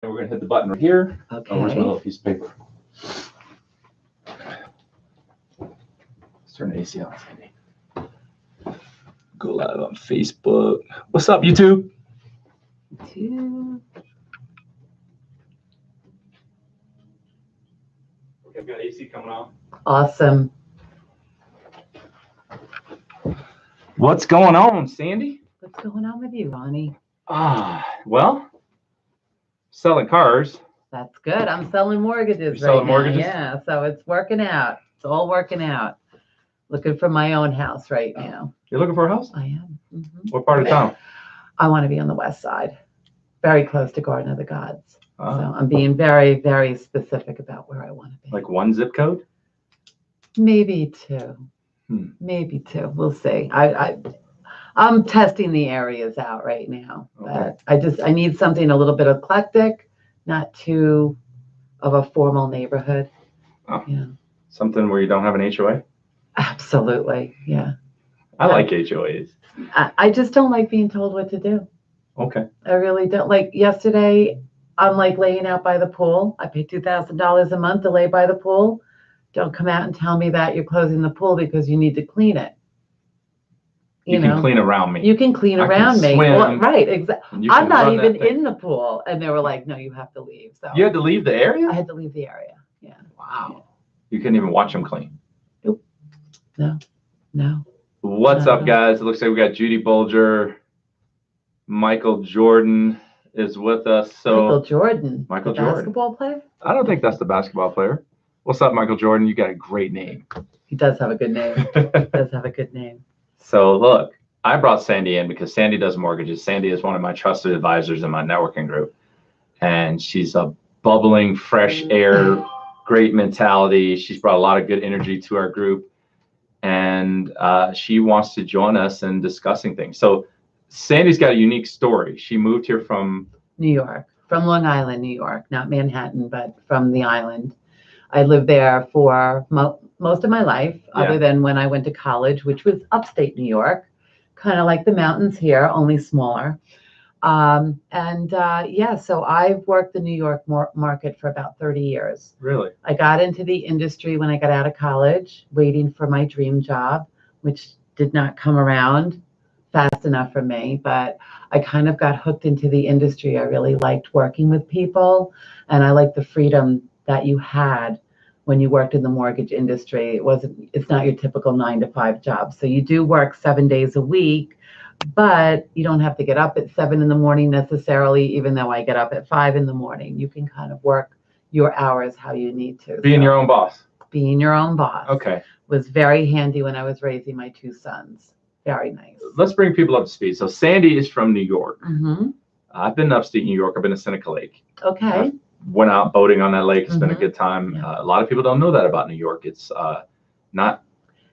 And we're going to hit the button right here. Okay. Oh, where's my little piece of paper? Let's turn the AC on, Sandy. Go live on Facebook. What's up, YouTube? Two. Okay, I've got AC coming on. Awesome. What's going on, Sandy? What's going on with you, Ronnie? Well, selling cars. That's good. I'm selling mortgages You're right selling now. mortgages? Yeah, so it's working out. It's all working out. Looking for my own house right now. You're looking for a house? I am. Mm-hmm. What part of town? I want to be on the west side, very close to Garden of the Gods. So Ah. I'm being very, very specific about where I want to be. Like one zip code? Maybe two. Maybe two. We'll see. I'm testing the areas out right now, but I need something a little bit eclectic, not too of a formal neighborhood. Oh. Yeah. Something where you don't have an HOA? Absolutely. Yeah. I like HOAs. I just don't like being told what to do. Okay. I really don't. Like yesterday, I'm like laying out by the pool. I pay $2,000 a month to lay by the pool. Don't come out and tell me that you're closing the pool because you need to clean it. You can clean around me. You can clean around me. Swim, well, right, exactly. I'm not even in the pool. And they were like, no, you have to leave. So you had to leave the area? I had to leave the area. Yeah. Wow. You couldn't even watch them clean. Nope. No. What's up, guys? It looks like we got Judy Bolger. Michael Jordan is with us. So Michael Jordan. Michael Jordan. Basketball player? I don't think that's the basketball player. What's up, Michael Jordan? You got a great name. He does have a good name. So look, I brought Sandy in because Sandy does mortgages. Sandy is one of my trusted advisors in my networking group. And she's a bubbling, fresh air, great mentality. She's brought a lot of good energy to our group. And she wants to join us in discussing things. So Sandy's got a unique story. She moved here from New York, from Long Island, New York, not Manhattan, but from the island. I lived there for most of my life, other than when I went to college, which was upstate New York, kind of like the mountains here, only smaller. So I've worked the New York market for about 30 years. Really? I got into the industry when I got out of college, waiting for my dream job, which did not come around fast enough for me, but I kind of got hooked into the industry. I really liked working with people, and I liked the freedom that you had when you worked in the mortgage industry. It's not your typical 9-to-5 job. So you do work 7 days a week, but you don't have to get up at 7 in the morning necessarily, even though I get up at 5 in the morning. You can kind of work your hours how you need to. Being your own boss. Being your own boss. Okay. Was very handy when I was raising my 2 sons. Very nice. Let's bring people up to speed. So Sandy is from New York. Mm-hmm. I've been to upstate New York. I've been to Seneca Lake. Okay. Went out boating on that lake. It's been a good time. Yeah. A lot of people don't know that about New York. It's not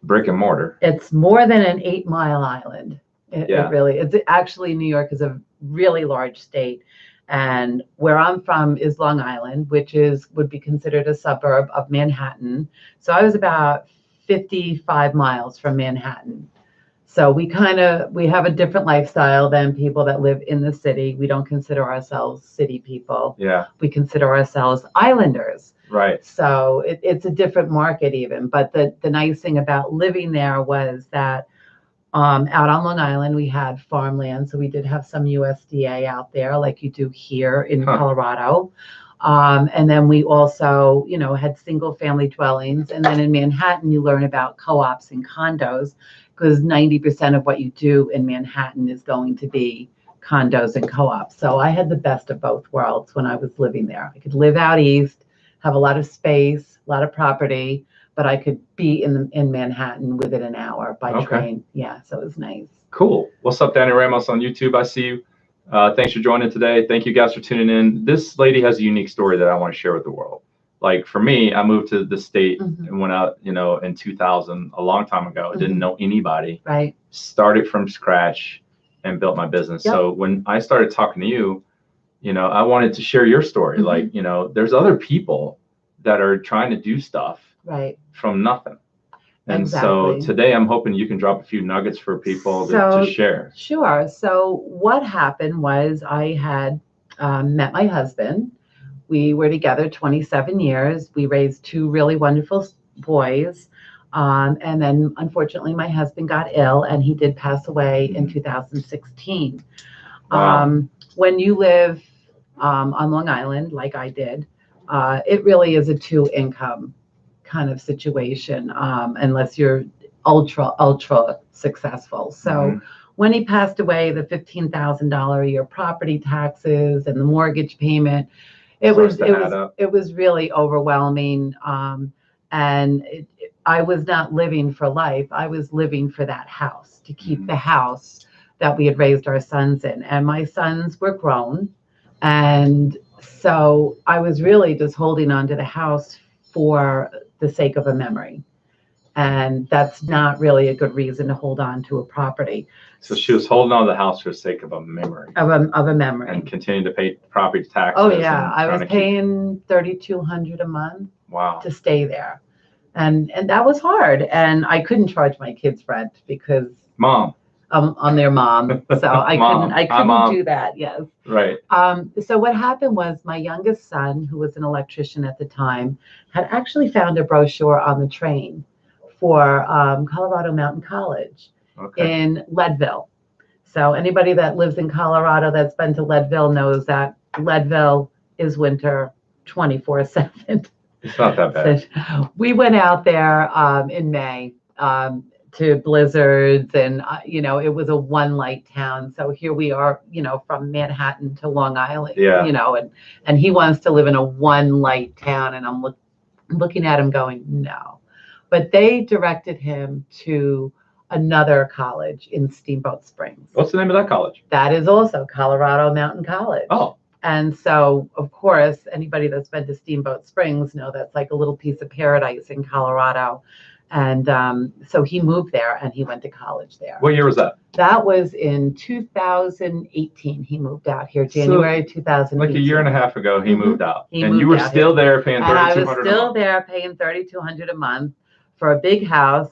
brick and mortar. It's more than an 8-mile island. It really, it's actually, New York is a really large state. And where I'm from is Long Island, which would be considered a suburb of Manhattan. So I was about 55 miles from Manhattan. So we have a different lifestyle than people that live in the city. We don't consider ourselves city people. Yeah. We consider ourselves islanders. Right. So it's a different market even. But the nice thing about living there was that out on Long Island, we had farmland. So we did have some USDA out there like you do here in Colorado. And then we also, had single family dwellings. And then in Manhattan, you learn about co-ops and condos, because 90% of what you do in Manhattan is going to be condos and co-ops. So I had the best of both worlds when I was living there. I could live out east, have a lot of space, a lot of property, but I could be in Manhattan within an hour by train. Yeah, so it was nice. Cool. What's up, Danny Ramos on YouTube? I see you. Thanks for joining today. Thank you guys for tuning in. This lady has a unique story that I want to share with the world. Like for me, I moved to the state and went out, in 2000, a long time ago. I didn't know anybody. Right. Started from scratch and built my business. Yep. So when I started talking to you, I wanted to share your story. Like, there's other people that are trying to do stuff from nothing. And so today I'm hoping you can drop a few nuggets for people to share. Sure. So what happened was I had met my husband. We were together 27 years. We raised two really wonderful boys. And then unfortunately, my husband got ill and he did pass away in 2016. Wow. When you live on Long Island, like I did, it really is a two-income kind of situation, unless you're ultra successful. So when he passed away, the $15,000 a year property taxes and the mortgage payment, it was really overwhelming. I was not living for life. I was living for that house, to keep the house that we had raised our sons in. And my sons were grown. And so I was really just holding on to the house for the sake of a memory. And that's not really a good reason to hold on to a property. So she was holding on to the house for the sake of a memory. Of a memory. And continuing to pay property taxes. Oh yeah, I was paying $3,200 a month. Wow. To stay there. And that was hard. And I couldn't charge my kids rent because Mom. On their mom. So I couldn't do that. Yes. Right. So what happened was my youngest son, who was an electrician at the time, had actually found a brochure on the train for Colorado Mountain College in Leadville. So anybody that lives in Colorado that's been to Leadville knows that Leadville is winter 24/7. It's not that bad. So we went out there in May to blizzards, and it was a one light town. So here we are, from Manhattan to Long Island. Yeah. And he wants to live in a one light town, and I'm looking at him going, no. But they directed him to another college in Steamboat Springs. What's the name of that college? That is also Colorado Mountain College. Oh. And so, of course, anybody that's been to Steamboat Springs know that's like a little piece of paradise in Colorado. And so he moved there and he went to college there. What year was that? That was in 2018. He moved out here, January 2018. Like a year and a half ago, he moved out. And you were still there paying $3,200 a month. And I was still there paying $3,200 a month for a big house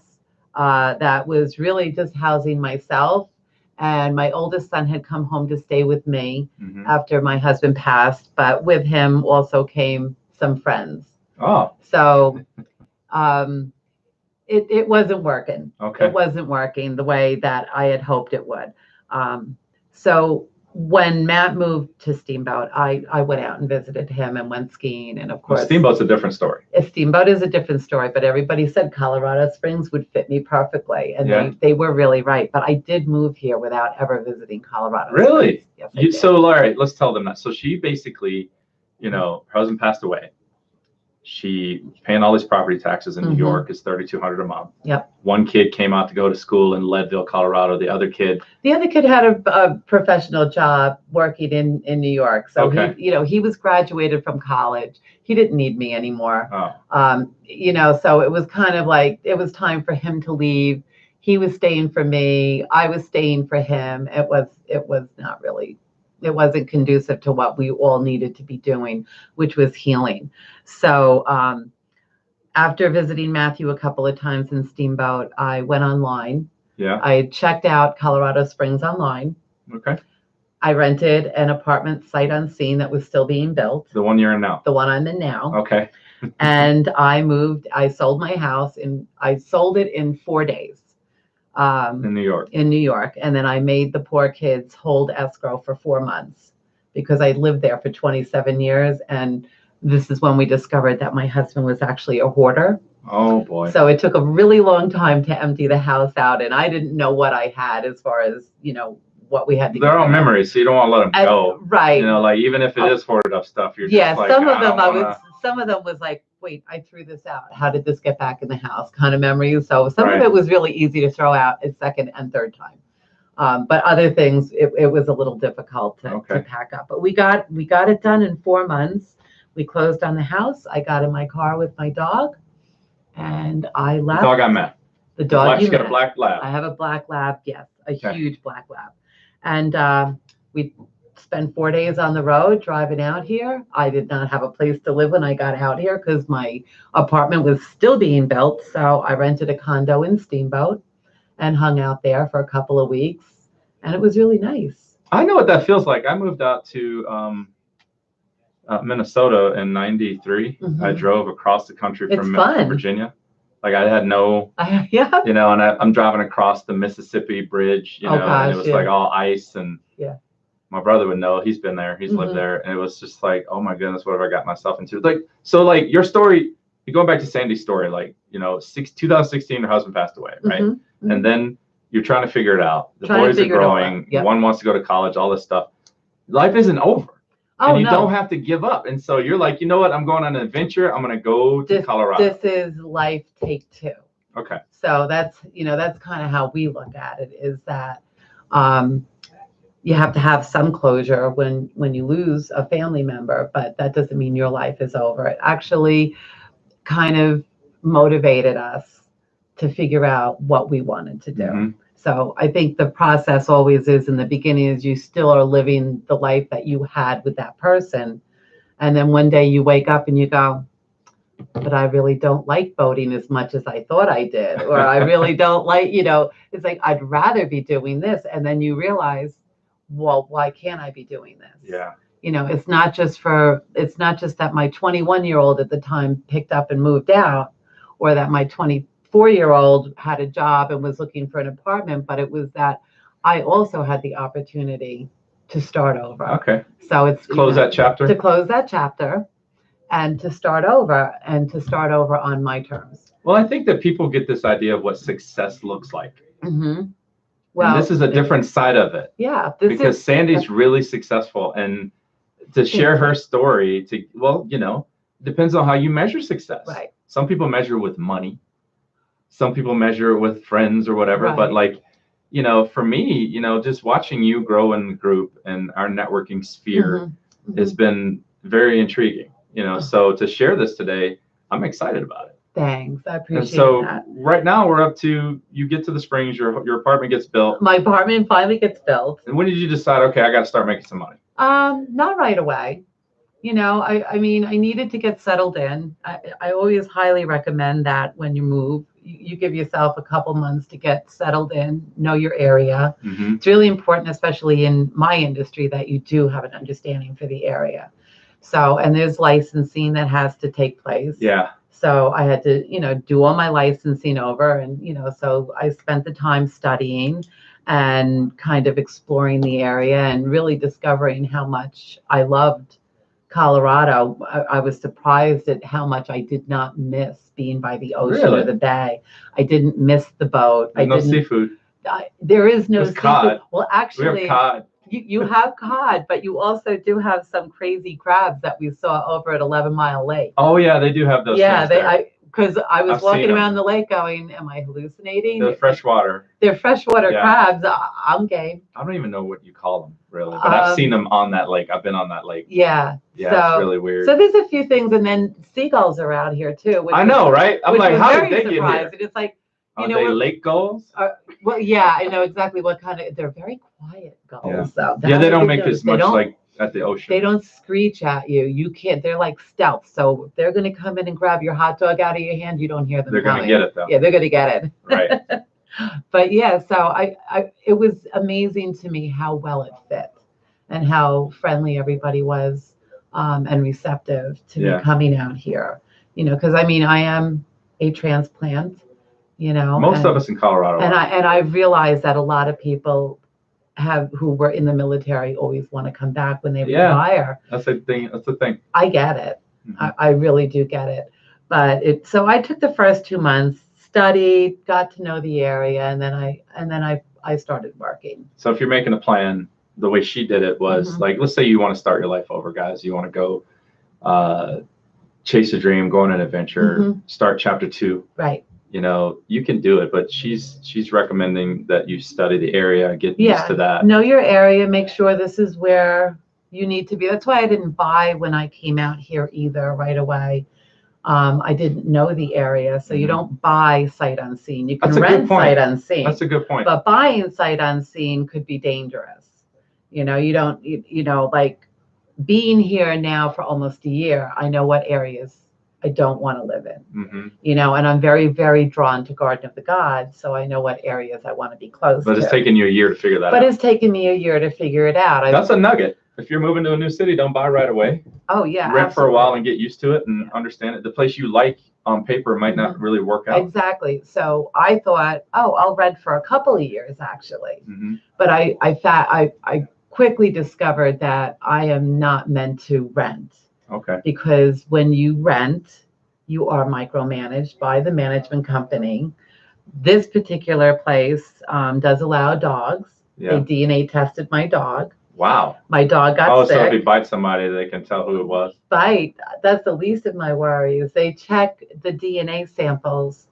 that was really just housing myself. And my oldest son had come home to stay with me after my husband passed. But with him also came some friends. Oh. So it wasn't working. Okay. It wasn't working the way that I had hoped it would. So when Matt moved to Steamboat, I went out and visited him and went skiing. And of course, Steamboat's a different story. Steamboat is a different story, but everybody said Colorado Springs would fit me perfectly. And they were really right. But I did move here without ever visiting Colorado Really? Springs. Yes, I did. So, all right, let's tell them that. So she basically, her husband passed away. She paying all these property taxes in New York is $3,200 a month. Yep. One kid came out to go to school in Leadville, Colorado. The other kid had a professional job working in New York. So he was graduated from college. He didn't need me anymore. Oh. So it was kind of like it was time for him to leave. He was staying for me. I was staying for him. It was not really. It wasn't conducive to what we all needed to be doing, which was healing. So after visiting Matthew a couple of times in Steamboat, I went online. Yeah. I checked out Colorado Springs online. Okay. I rented an apartment sight unseen that was still being built. The one you're in now. The one I'm in now. Okay. And I sold my house I sold it in 4 days. In New York. In New York. And then I made the poor kids hold escrow for 4 months because I lived there for 27 years. And this is when we discovered that my husband was actually a hoarder. Oh, boy. So it took a really long time to empty the house out. And I didn't know what I had as far as, what we had to They're all memories, so you don't want to let them go. Right. Like even if it is hoarded up stuff, you're just like, some of them was like, wait, I threw this out. How did this get back in the house? Kind of memories. So some of it was really easy to throw out a second and third time. But other things, it was a little difficult to pack up. But we got it done in 4 months. We closed on the house. I got in my car with my dog, and I left. The dog I met. The dog you met. She's got a black lab. I have a black lab. Yes, a huge black lab. And we spent 4 days on the road driving out here. I did not have a place to live when I got out here because my apartment was still being built. So I rented a condo in Steamboat and hung out there for a couple of weeks. And it was really nice. I know what that feels like. I moved out to Minnesota in '93. I drove across the country from Virginia. Like I had no, yeah, you know, and I'm driving across the Mississippi Bridge, you know, and it was like all ice, and my brother would know. He's been there, he's lived there, and it was just like, oh my goodness, what have I got myself into? Like, so like your story, going back to Sandy's story, like, you know, 2016, her husband passed away, right? And then you're trying to figure it out. The boys are growing. One wants to go to college, all this stuff. Life isn't over. And you don't have to give up. And so you're like, you know what? I'm going on an adventure. I'm going to go to Colorado. This is life take 2. Okay. So that's, you know, that's kind of how we look at it, is that you have to have some closure when you lose a family member, but that doesn't mean your life is over. It actually kind of motivated us to figure out what we wanted to do. So I think the process always is, in the beginning, is you still are living the life that you had with that person. And then one day you wake up and you go, but I really don't like boating as much as I thought I did. Or I really don't like, you know, it's like, I'd rather be doing this. And then you realize, well, why can't I be doing this? Yeah. You know, it's not just that my 21-year-old at the time picked up and moved out, or that my 24-year-old had a job and was looking for an apartment, but it was that I also had the opportunity to start over. Okay. So it's close that chapter. To close that chapter and to start over on my terms. Well, I think that people get this idea of what success looks like. Well, and this is a different side of it. Yeah. Because Sandy's really successful, and to share her story, well, you know, depends on how you measure success. Right. Some people measure with money. Some people measure with friends or whatever. But like, you know, for me, you know, just watching you grow in the group and our networking sphere has been very intriguing, you know. So to share this today, I'm excited about it. Thanks. I appreciate that. Right now we're up to, you get to the Springs, your apartment gets built. My apartment finally gets built. And when did you decide, okay, I got to start making some money? Not right away. You know, I mean, I needed to get settled in. I always highly recommend that when you move, you give yourself a couple months to get settled in, know your area. It's really important, especially in my industry, that you do have an understanding for the area. So, and there's licensing that has to take place. Yeah. So I had to, you know, do all my licensing over, and, you know, so I spent the time studying and kind of exploring the area and really discovering how much I loved Colorado. I was surprised at how much I did not miss being by the ocean or the bay. I didn't miss the boat. No seafood. There is no seafood. Cod. Well, actually, we have cod. You have cod, but you also do have some crazy crabs that we saw over at 11 Mile Lake. Oh yeah, they do have those. Yeah, because I was walking around the lake going, am I hallucinating? They're freshwater. They're freshwater crabs. I'm game. I don't even know what you call them, really, but I've seen them on that lake. I've been on that lake. Yeah. Yeah, so, it's really weird. So there's a few things, and then seagulls are out here too. I know, right? I'm like, how did they get here? And it's like, are they lake gulls? Well, yeah, I know exactly what kind of. They're very quiet gulls. Yeah, so they don't make as much like at the ocean. They don't screech at you. You can't. They're like stealth. So if they're going to come in and grab your hot dog out of your hand, you don't hear them. They're going to get it though. Yeah, they're going to get it. Right. But yeah, so it was amazing to me how well it fit, and how friendly everybody was, and receptive to me coming out here. You know, because I mean, I am a transplant. You know, most of us in Colorado. And I realized that a lot of people who were in the military always want to come back when they retire. That's the thing. That's the thing. I get it. I really do get it. But so I took the first 2 months, studied, got to know the area, and then I started working. So if you're making a plan, the way she did it was like, let's say you want to start your life over, guys. You want to go chase a dream, go on an adventure, start chapter 2. Right. You know, you can do it, but she's recommending that you study the area, get used to that. Know your area, make sure this is where you need to be. That's why I didn't buy when I came out here either right away. I didn't know the area, so you don't buy sight unseen. You can rent sight unseen. That's a good point. But buying sight unseen could be dangerous. You know, you don't, you know, like being here now for almost a year, I know what areas I don't want to live in, you know, and I'm very, very drawn to Garden of the Gods. So I know what areas I want to be close to. But it's taken you a year to figure that out. But it's taken me a year to figure it out. That's a nugget. if you're moving to a new city, don't buy right away. Oh yeah, Rent for a while absolutely. and get used to it and understand it. The place you like on paper might not really work out. Exactly. So I thought, oh, I'll rent for a couple of years actually. But I quickly discovered that I am not meant to rent. Okay. Because when you rent, you are micromanaged by the management company. This particular place does allow dogs. Yeah. They DNA tested my dog. Wow. My dog got sick. So if he bites somebody, they can tell who it was. Bite. That's the least of my worries. They check the DNA samples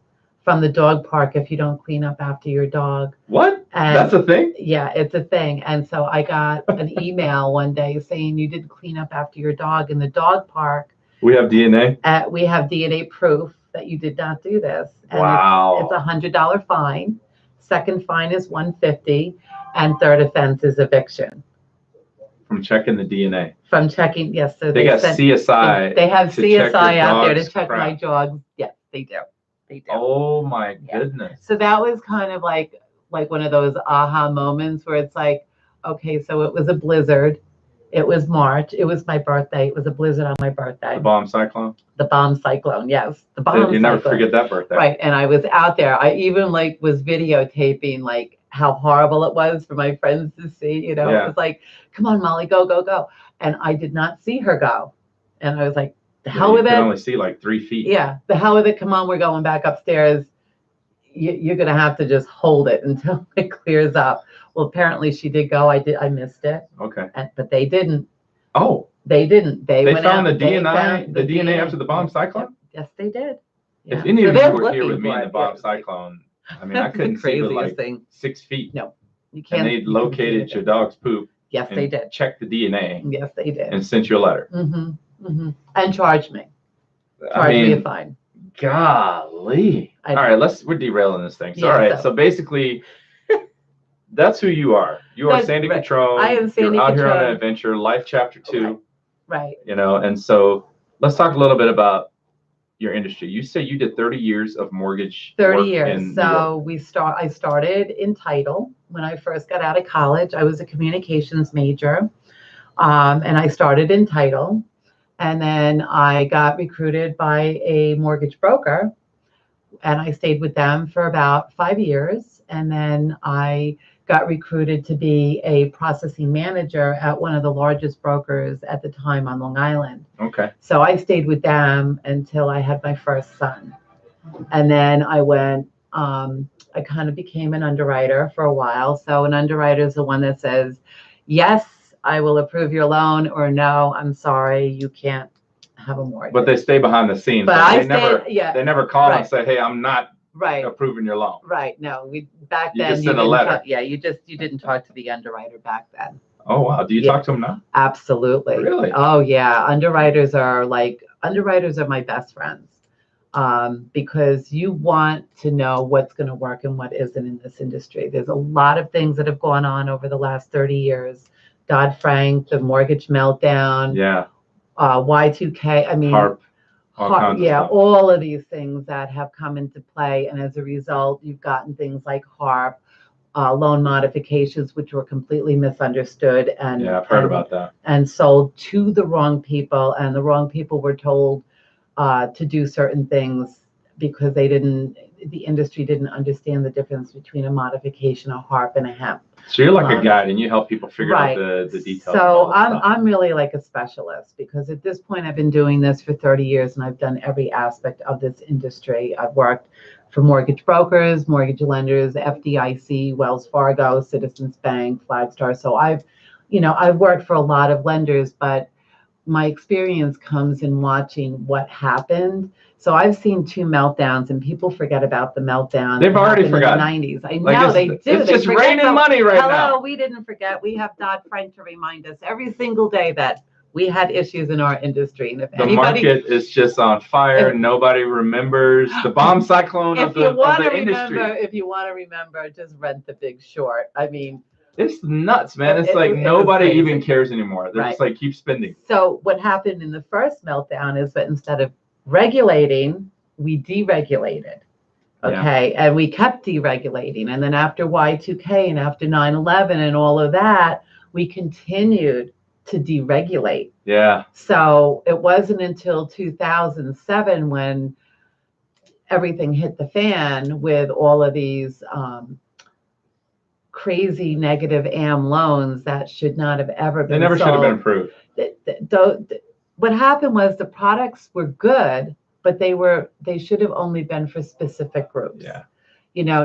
from the dog park if you don't clean up after your dog. What? And that's a thing? Yeah, it's a thing. And so I got an email one day saying you didn't clean up after your dog in the dog park. We have DNA? We have DNA proof that you did not do this. And wow. It's $100 fine. Second fine is $150, and third offense is eviction. From checking the DNA. From checking, yes. So they got CSI. They have CSI out there to check my dogs. Yes, they do. They do. Oh my goodness. So that was kind of like one of those aha moments where it's like, okay, so it was a blizzard. It was March. It was my birthday. It was a blizzard on my birthday. The bomb cyclone? The bomb cyclone, yes. The bomb cyclone. You never forget that birthday. Right. And I was out there. I even was videotaping how horrible it was for my friends to see. It was like, come on, Molly, go, go, go. And I did not see her go. And I was like, the hell with it. You can only see 3 feet. Yeah. The hell with it. Come on, we're going back upstairs. You're going to have to just hold it until it clears up. Well, apparently she did go. I missed it. Okay. But they didn't. Oh. They didn't. They went found out, the DNA after the bomb cyclone? Yes, they did. Yeah. If any of you were here with me in the bomb cyclone, I mean, I couldn't see with 6 feet. No, you can't. And they located your dog's poop. Yes, they did. Checked the DNA. Yes, they did. And sent you a letter. And charged me. Charged me a fine. Golly. All right, we're derailing this thing. So, all right, so basically, that's who you are. You are Sandy Cutrone. I am Sandy Cutrone. You're out here on an adventure, life chapter 2. Right. And so let's talk a little bit about your industry. You say you did 30 years of mortgage 30 work years. in So I started in title when I first got out of college. I was a communications major, and I started in title. And then I got recruited by a mortgage broker, and I stayed with them for about 5 years. And then I got recruited to be a processing manager at one of the largest brokers at the time on Long Island. Okay. So I stayed with them until I had my first son. And then I went, I kind of became an underwriter for a while. So an underwriter is the one that says, yes, I will approve your loan, or no, I'm sorry, you can't have a mortgage. But they stay behind the scenes. But they never call and say, hey, I'm not approving your loan. Right. No, back then you just sent a letter. You didn't talk to the underwriter back then. Oh wow. Do you talk to them now? Absolutely. Really? Oh yeah. Underwriters are my best friends. Because you want to know what's going to work and what isn't in this industry. There's a lot of things that have gone on over the last 30 years. Dodd-Frank, the mortgage meltdown, Y2K. I mean, HARP, all of these things that have come into play, and as a result, you've gotten things like HARP, loan modifications, which were completely misunderstood and I've heard about that, and sold to the wrong people, and the wrong people were told to do certain things because the industry didn't understand the difference between a modification, a HARP, and a hemp. So you're like a guide, and you help people figure out the details. So I'm really like a specialist, because at this point I've been doing this for 30 years and I've done every aspect of this industry. I've worked for mortgage brokers, mortgage lenders, FDIC, Wells Fargo, Citizens Bank, Flagstar. So I've worked for a lot of lenders, but my experience comes in watching what happened. So I've seen 2 meltdowns, and people forget about the meltdown. They've already forgotten. In the 90s. I know they do. It's just raining money right now. Hello, we didn't forget. We have Dodd-Frank to remind us every single day that we had issues in our industry. And if the market is just on fire, nobody remembers the bomb cyclone of the industry. If you want to remember, just Rent the Big Short. I mean, it's nuts, man. It's nobody even cares anymore. They're just like, keep spending. So what happened in the first meltdown is that instead of regulating, we deregulated. Okay. Yeah. And we kept deregulating. And then after Y2K and after 9/11 and all of that, we continued to deregulate. Yeah. So it wasn't until 2007 when everything hit the fan with all of these crazy negative AM loans that should not have ever been They never should have been sold. approved. What happened was the products were good, but they should have only been for specific groups. Yeah.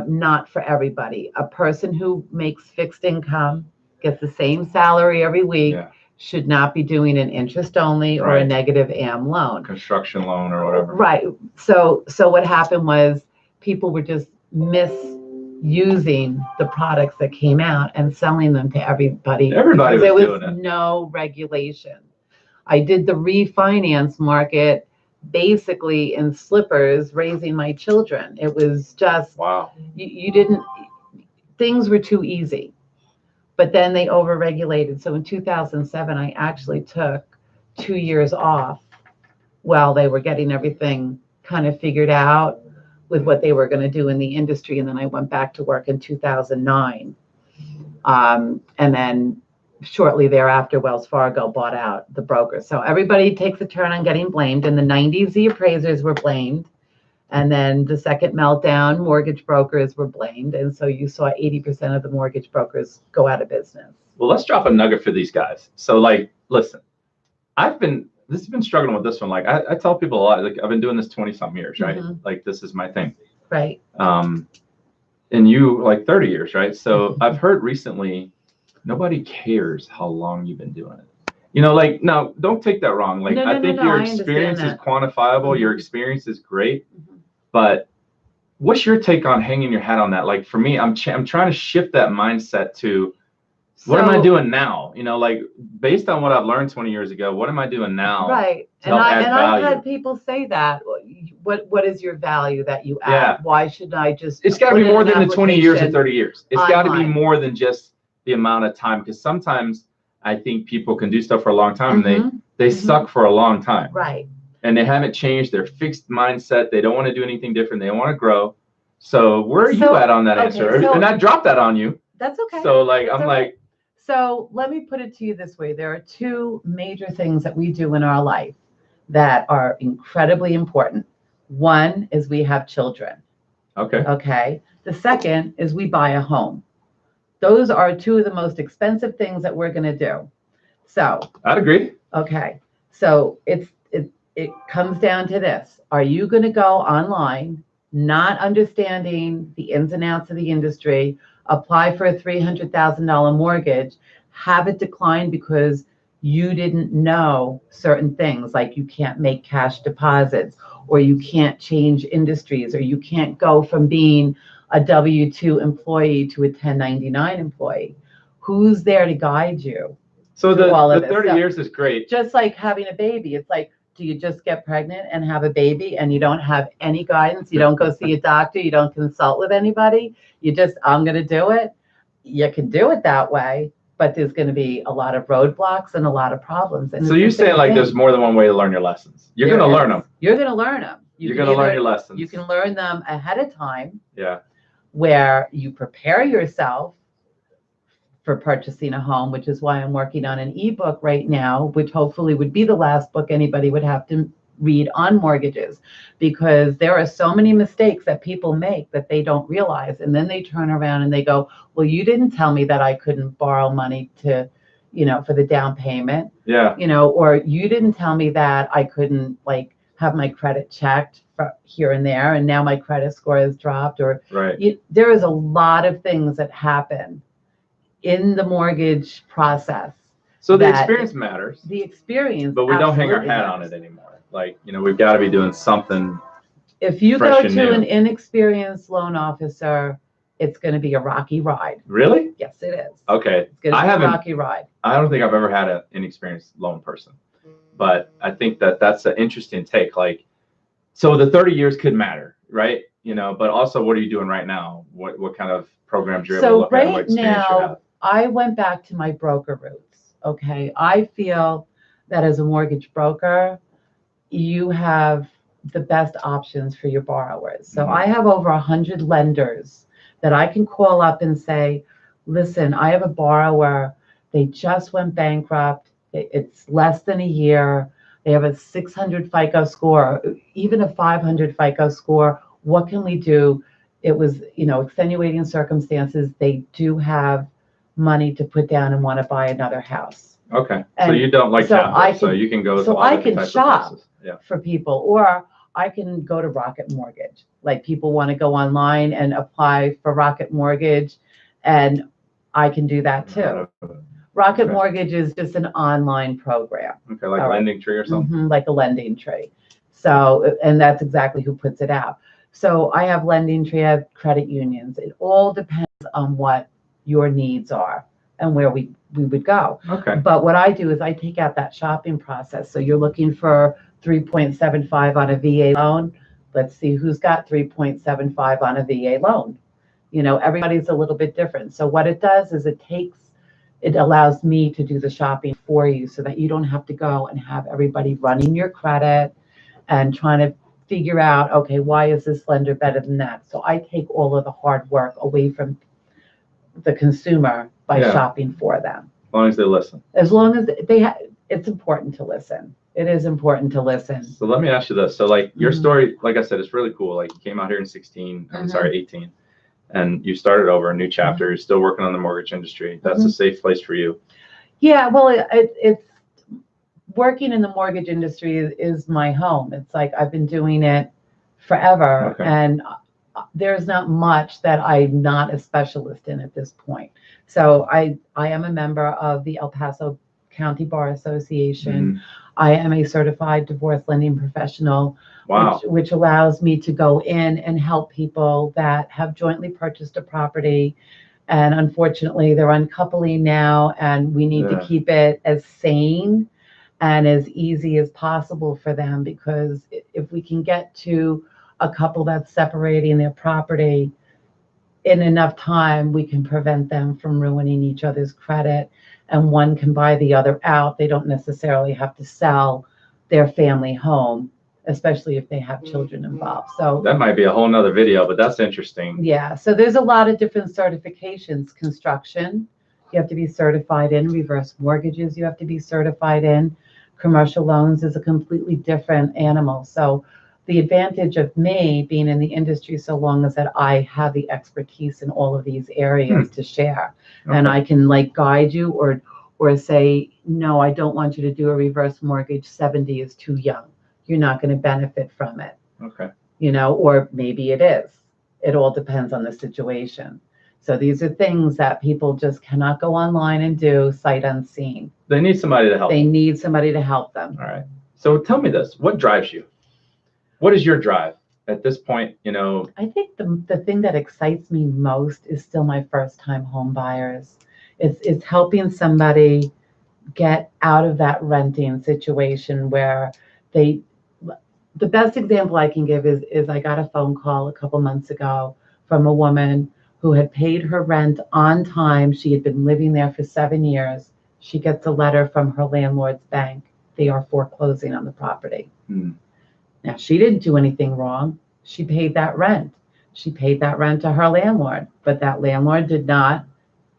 Not for everybody. A person who makes fixed income, gets the same salary every week, Yeah. should not be doing an interest only or a Right. negative AM loan. Construction loan or whatever. Right. So what happened was people were just misusing the products that came out and selling them to everybody. Everybody because was there was doing it. no regulation. I did the refinance market basically in slippers raising my children. It was just, Wow. things were too easy. But then they overregulated. So in 2007, I actually took 2 years off while they were getting everything kind of figured out with what they were going to do in the industry. And then I went back to work in 2009. And then shortly thereafter, Wells Fargo bought out the broker. So everybody takes a turn on getting blamed. In the 90s, the appraisers were blamed. And then the second meltdown, mortgage brokers were blamed. And so you saw 80% of the mortgage brokers go out of business. Well, let's drop a nugget for these guys. So listen, this has been struggling with this one. I tell people a lot, I've been doing this 20 something years, right? Mm-hmm. This is my thing. Right. And you 30 years, right? So I've heard recently, nobody cares how long you've been doing it. No, don't take that wrong. I think your experience is quantifiable. Mm-hmm. Your experience is great. Mm-hmm. But what's your take on hanging your hat on that? For me, I'm trying to shift that mindset to what am I doing now? Based on what I've learned 20 years ago, what am I doing now? Right. I've had people say that. What is your value that you add? Yeah. Why should I just? It's got to be more than the 20 years or 30 years. It's got to be more than just the amount of time. Because sometimes I think people can do stuff for a long time and they suck for a long time. Right. And they haven't changed their fixed mindset. They don't want to do anything different. They want to grow. So where are you at on that answer? And I dropped that on you. That's okay. So So let me put it to you this way. There are two major things that we do in our life that are incredibly important. One is we have children. Okay. Okay. The second is we buy a home. Those are two of the most expensive things that we're going to do. So I'd agree. Okay. So it comes down to this. Are you going to go online, not understanding the ins and outs of the industry, apply for a $300,000 mortgage, have it declined because you didn't know certain things, like you can't make cash deposits, or you can't change industries, or you can't go from being a W-2 employee to a 1099 employee? Who's there to guide you? So the 30 years is great. Just like having a baby. It's like, do you just get pregnant and have a baby and you don't have any guidance? You don't go see a doctor. You don't consult with anybody. You just, I'm going to do it. You can do it that way, but there's going to be a lot of roadblocks and a lot of problems. And so you're saying there's more than one way to learn your lessons. You're going to learn them. You're going to learn them. You're going to learn your lessons. You can learn them ahead of time. Yeah. Where you prepare yourself for purchasing a home, which is why I'm working on an ebook right now, which hopefully would be the last book anybody would have to read on mortgages, because there are so many mistakes that people make that they don't realize. And then they turn around and they go, well, you didn't tell me that I couldn't borrow money to, for the down payment. Yeah. Or you didn't tell me that I couldn't have my credit checked here and there, and now my credit score has dropped. Or right. There is a lot of things that happen in the mortgage process. So the experience matters. The experience, but we don't hang our hat on it anymore. We've got to be doing something. If you go to an inexperienced loan officer, it's going to be a rocky ride. Really? Yes, it is. Okay. It's going to be a rocky ride. I don't think I've ever had an inexperienced loan person, but I think that's an interesting take. So the 30 years could matter, right? But also, what are you doing right now? What kind of programs you're able to look at? What experience you have? I went back to my broker roots. Okay. I feel that as a mortgage broker, you have the best options for your borrowers. So I have over 100 lenders that I can call up and say, listen, I have a borrower. They just went bankrupt. It's less than a year. They have a 600 FICO score, even a 500 FICO score. What can we do? It was, extenuating circumstances. They do have money to put down and want to buy another house. Okay. So And you don't like so capital, I so can- you can go to so all I different can types shop. of places. Yeah. For people, or I can go to Rocket Mortgage. Like people want to go online and apply for Rocket Mortgage, and I can do that too. Rocket Okay. Mortgage is just an online program. Okay, like All right. Lending Tree or something? Like a lending tree. So, and that's exactly who puts it out. So I have lending tree, I have credit unions. It all depends on what your needs are and where we would go. Okay. But what I do is I take out that shopping process. So you're looking for 3.75 on a VA loan. Let's see who's got 3.75 on a VA loan. Everybody's a little bit different. So what it does is it allows me to do the shopping for you so that you don't have to go and have everybody running your credit and trying to figure out, okay, why is this lender better than that? So I take all of the hard work away from the consumer by shopping for them. As long as they listen. As long as it's important to listen. It is important to listen. So let me ask you this. So like your story, like I said, it's really cool. Like you came out here in 16, I'm sorry, 18, and you started over a new chapter. You're still working on the mortgage industry. That's a safe place for you. Yeah, well, it's working in the mortgage industry is my home. It's like I've been doing it forever, and there's not much that I'm not a specialist in at this point. So I am a member of the El Paso County Bar Association. I am a certified divorce lending professional, which allows me to go in and help people that have jointly purchased a property. And unfortunately, they're uncoupling now, and we need to keep it as sane and as easy as possible for them, because if we can get to a couple that's separating their property in enough time, we can prevent them from ruining each other's credit, and one can buy the other out. They don't necessarily have to sell their family home, especially if they have children involved. So that might be a whole nother video, but that's interesting. Yeah. So there's a lot of different certifications. Construction, you have to be certified in. Reverse mortgages, you have to be certified in. Commercial loans is a completely different animal. So the advantage of me being in the industry so long is that I have the expertise in all of these areas to share. And I can guide you or say, no, I don't want you to do a reverse mortgage. 70 is too young. You're not going to benefit from it. Okay. Or maybe it is. It all depends on the situation. So these are things that people just cannot go online and do sight unseen. They need somebody to help They them. need somebody to help them. All right. So tell me this, what drives you? What is your drive at this point? I think the thing that excites me most is still my first time home buyers. It's helping somebody get out of that renting situation where the best example I can give is I got a phone call a couple months ago from a woman who had paid her rent on time. She had been living there for 7 years. She gets a letter from her landlord's bank. They are foreclosing on the property. Now, she didn't do anything wrong. She paid that rent. She paid that rent to her landlord, but that landlord did not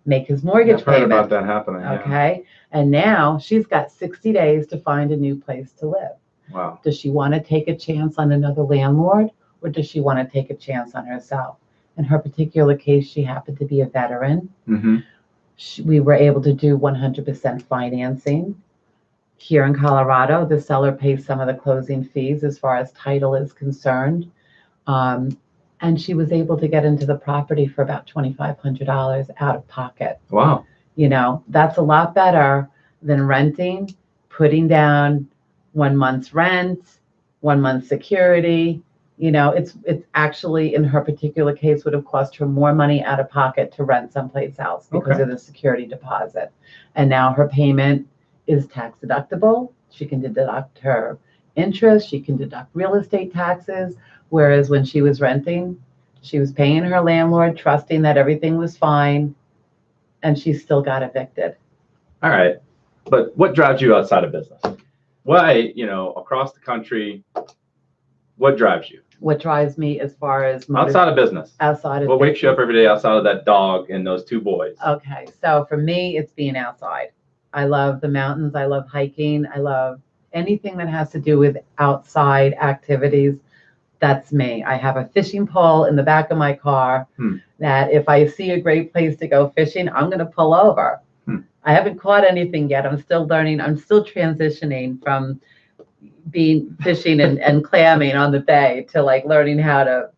make his mortgage payment. I've heard about that happening. Okay. And now she's got 60 days to find a new place to live. Wow. Does she want to take a chance on another landlord, or does she want to take a chance on herself? In her particular case, she happened to be a veteran. We were able to do 100% financing. Here in Colorado, the seller pays some of the closing fees as far as title is concerned. And she was able to get into the property for about $2,500 out of pocket. Wow. That's a lot better than renting, putting down 1 month's rent, 1 month's security. It's actually, in her particular case, would have cost her more money out of pocket to rent someplace else because of the security deposit. And now her payment is tax deductible. She can deduct her interest. She can deduct real estate taxes. Whereas when she was renting, she was paying her landlord, trusting that everything was fine, and she still got evicted. All right. But what drives you outside of business? Why, across the country, what drives you? What drives me as far as outside of business? Outside of what wakes you up every day outside of that dog and those 2 boys? Okay. So for me, it's being outside. I love the mountains. I love hiking. I love anything that has to do with outside activities. That's me. I have a fishing pole in the back of my car that if I see a great place to go fishing, I'm going to pull over. I haven't caught anything yet. I'm still learning. I'm still transitioning from being fishing and clamming on the bay to like learning how to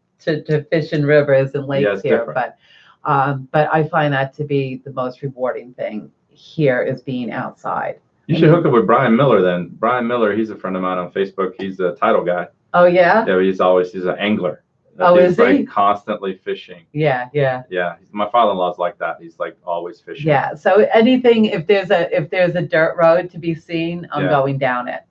fish in rivers and lakes here. Different. But I find that to be the most rewarding thing here is being outside. You should hook up with Brian Miller then. Brian Miller, he's a friend of mine on Facebook. He's a title guy. Oh yeah? Yeah, he's an angler. Oh, is he? Like constantly fishing. Yeah. My father-in-law's like that. He's like always fishing. Yeah. So anything, if there's a dirt road to be seen, I'm going down it.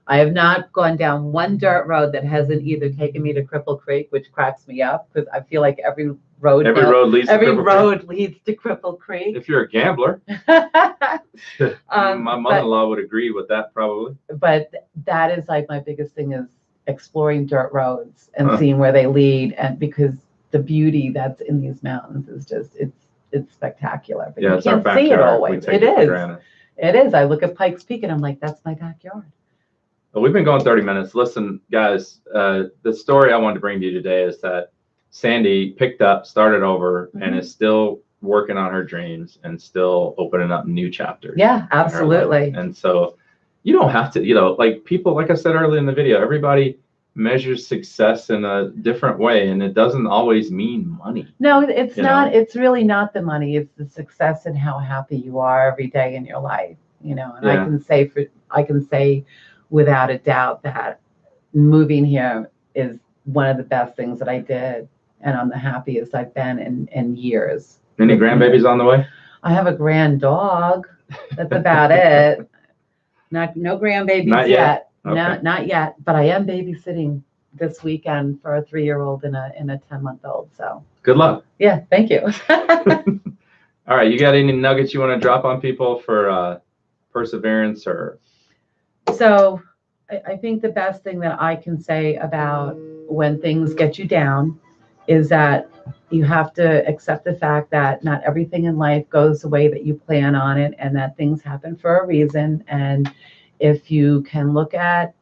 I have not gone down one dirt road that hasn't either taken me to Cripple Creek, which cracks me up because I feel like every road leads to Cripple Creek. If you're a gambler, my mother-in-law would agree with that probably. But that is like my biggest thing is exploring dirt roads and seeing where they lead, and because the beauty that's in these mountains is just it's spectacular. But you can't see it always. It is. I look at Pikes Peak and I'm like, that's my backyard. Well, we've been going 30 minutes. Listen, guys, the story I wanted to bring to you today is that Sandy picked up, started over, and is still working on her dreams and still opening up new chapters. Yeah, absolutely. And so you don't have to, like people, like I said earlier in the video, everybody measures success in a different way, and it doesn't always mean money. No, it's not. It's really not the money. It's the success and how happy you are every day in your life. And I can say without a doubt that moving here is one of the best things that I did, and I'm the happiest I've been in years. Any grandbabies on the way? I have a grand dog. That's about it. No grandbabies Not yet. Okay. Not yet. But I am babysitting this weekend for a 3-year-old and a 10-month-old. So good luck. Yeah, thank you. All right, you got any nuggets you want to drop on people for perseverance or? So I think the best thing that I can say about when things get you down is that you have to accept the fact that not everything in life goes the way that you plan on it, and that things happen for a reason. And if you can look at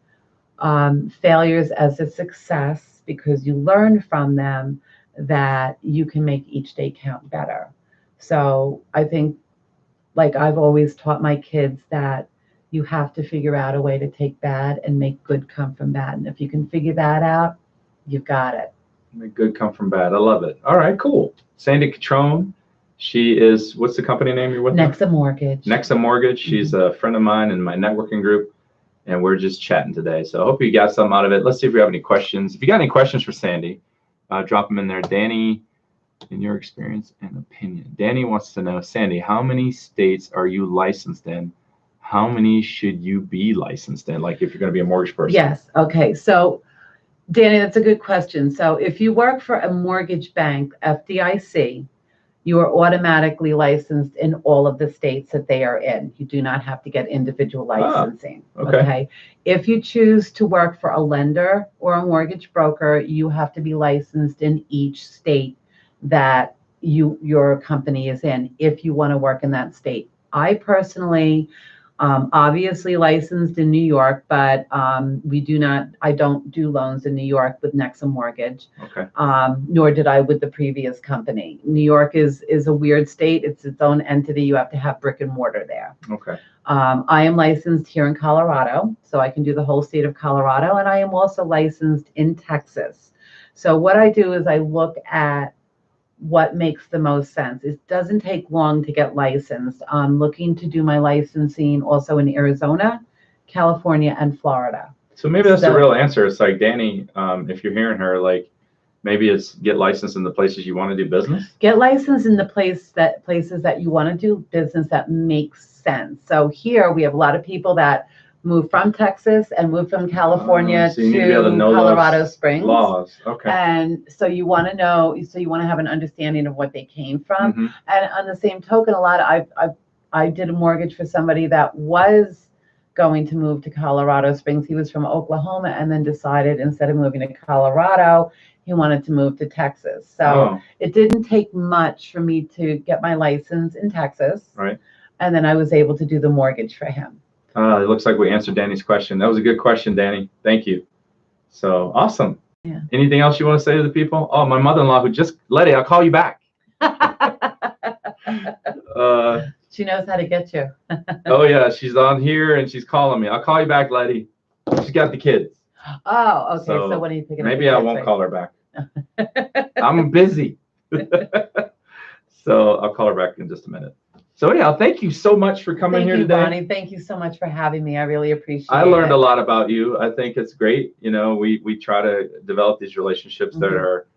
failures as a success because you learn from them, that you can make each day count better. So I think, like I've always taught my kids, that you have to figure out a way to take bad and make good come from bad. And if you can figure that out, you've got it. Make good come from bad. I love it. All right, cool. Sandy Cutrone. She is, what's the company name you're with? Nexa Mortgage. Nexa Mortgage. She's a friend of mine in my networking group, and we're just chatting today. So I hope you got something out of it. Let's see if we have any questions. If you got any questions for Sandy, drop them in there. Danny, in your experience and opinion. Danny wants to know, Sandy, how many states are you licensed in? How many should you be licensed in, like if you're going to be a mortgage person? Yes. Okay. So, Danny, that's a good question. So if you work for a mortgage bank, FDIC, you are automatically licensed in all of the states that they are in. You do not have to get individual licensing. Okay. If you choose to work for a lender or a mortgage broker, you have to be licensed in each state that your company is in if you want to work in that state. I personally obviously licensed in New York, but I don't do loans in New York with Nexa Mortgage. Okay. Nor did I with the previous company. New York is a weird state. It's its own entity. You have to have brick and mortar there. Okay. I am licensed here in Colorado, so I can do the whole state of Colorado, and I am also licensed in Texas. So what I do is I look at what makes the most sense. It doesn't take long to get licensed. I'm looking to do my licensing also in Arizona, California, and Florida. So maybe that's the real answer. It's like, Danny, if you're hearing her, like maybe it's get licensed in the places you want to do business. Get licensed in the places that you want to do business that makes sense. So here we have a lot of people that move from Texas and move from California so to Colorado Springs. Laws. Okay. And so you want to know, so you want to have an understanding of what they came from. Mm-hmm. And on the same token, I did a mortgage for somebody that was going to move to Colorado Springs. He was from Oklahoma and then decided instead of moving to Colorado, he wanted to move to Texas. So it didn't take much for me to get my license in Texas. Right. And then I was able to do the mortgage for him. It looks like we answered Danny's question. That was a good question, Danny. Thank you. So awesome. Yeah. Anything else you want to say to the people? Oh, my mother-in-law who just, Letty, I'll call you back. She knows how to get you. Oh yeah, she's on here and she's calling me. I'll call you back, Letty. She's got the kids. Oh, okay. So when are you picking up? Maybe I won't call her back. I'm busy. So I'll call her back in just a minute. So anyhow, thank you so much for coming here today. Bonnie. Thank you so much for having me. I really appreciate it. I learned a lot about you. I think it's great. You know, we try to develop these relationships that are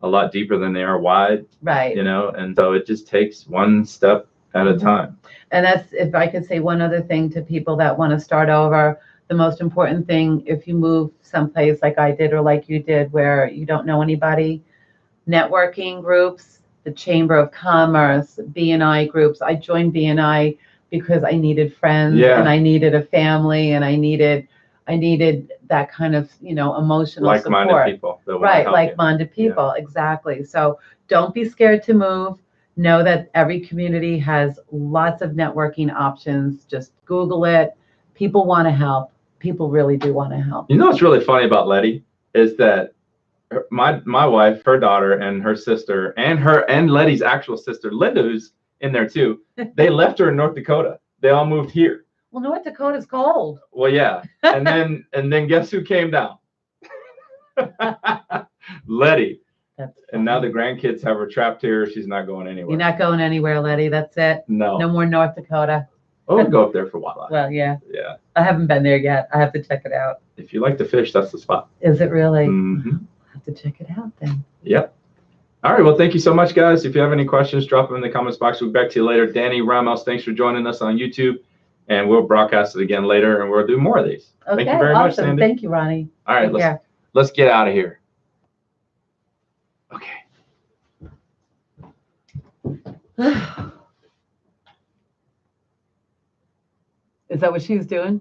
a lot deeper than they are wide. Right. You know, and so it just takes one step at a time. And that's, if I could say one other thing to people that want to start over, the most important thing, if you move someplace like I did or like you did where you don't know anybody, networking groups, the Chamber of Commerce, BNI groups. I joined BNI because I needed friends and I needed a family and I needed that kind of, emotional like-minded support. People. Right, like-minded people, exactly. So don't be scared to move. Know that every community has lots of networking options. Just Google it. People want to help. People really do want to help. You know what's really funny about Letty is that my wife, her daughter, and her sister, and Letty's actual sister, Linda, who's in there too, they left her in North Dakota. They all moved here. Well, North Dakota's cold. Well, yeah. And then guess who came down? Letty. And now the grandkids have her trapped here. She's not going anywhere. You're not going anywhere, Letty. That's it. No. No more North Dakota. Oh, we'll go up there for a while. Well, yeah. Yeah. I haven't been there yet. I have to check it out. If you like to fish, that's the spot. Is it really? Mm-hmm. I'll have to check it out then. Yep. All right. Well, thank you so much, guys. If you have any questions, drop them in the comments box. We'll be back to you later. Danny Ramos, thanks for joining us on YouTube. And we'll broadcast it again later, and we'll do more of these. Okay, thank you very much, awesome. Sandy. Thank you, Ronnie. All right, let's get out of here. Okay. Is that what she's doing?